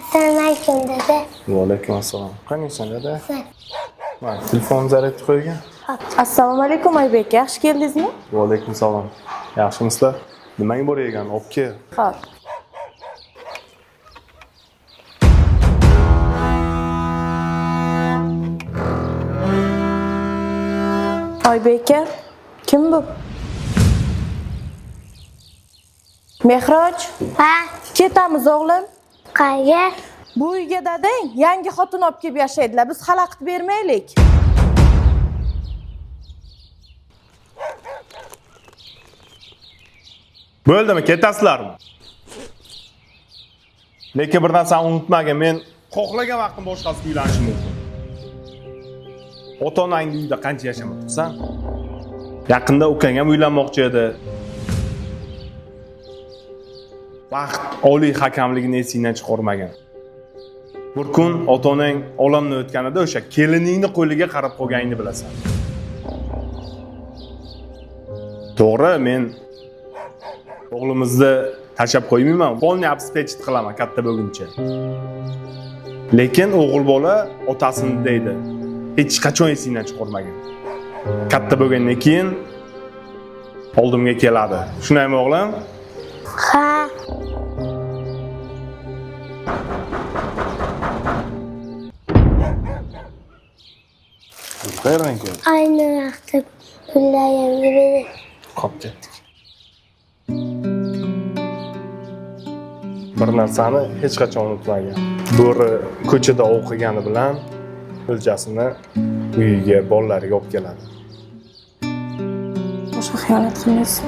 Assalomu alaykum dada. Va alaykum assalom. Qaniysan dada? Mana telefon zaryadga qo'ygan. Assalomu alaykum Oybek, yaxshi keldingizmi? Va alaykum salom. Yaxshimisizlar? Nimaga boragan? Olib kel. Xo'p. Oybek, kim bu? Mehroj, Ha, ketamiz o'g'lim. qayga? Bu uyga dadang yangi xotin olib kelib yashaydilar. Biz xalaqit bermaylik. Bo'ldimi? Ketasizlarmi? Lekin bir narsani unutmagin, men xohlagan vaqtim boshqasiga uylanishim mumkin. Ota-onang uyda qancha yashamay tursan? Yaqinda ukang ham uylanmoqchi edi. Vaqt oliy hakamligini esingdan chiqarmagan. Bir kun ota-onang olamdan o'tganida o'sha keliningni qo'liga qarab qolganingni bilasan. To'g'ri, men o'g'limizni tashab qo'ymayman, polni обеспечить qilaman katta bo'lguncha. Lekin o'g'il bola otasini deydi. Hech qachon esingdan chiqarmagan. Katta bo'lgandan keyin oldimga keladi. Shunaymi o'g'lim? Ha, Qayerdan keldi? ayni vaqtda pullayam yuradi. Qolib ketdik. Bir narsani hech qachon unutmagan. Bo'ri ko'chada o'qigani bilan o'ljasini uyiga, bolalariga olib keladi. Boshqa xiyonat qilmaysiz.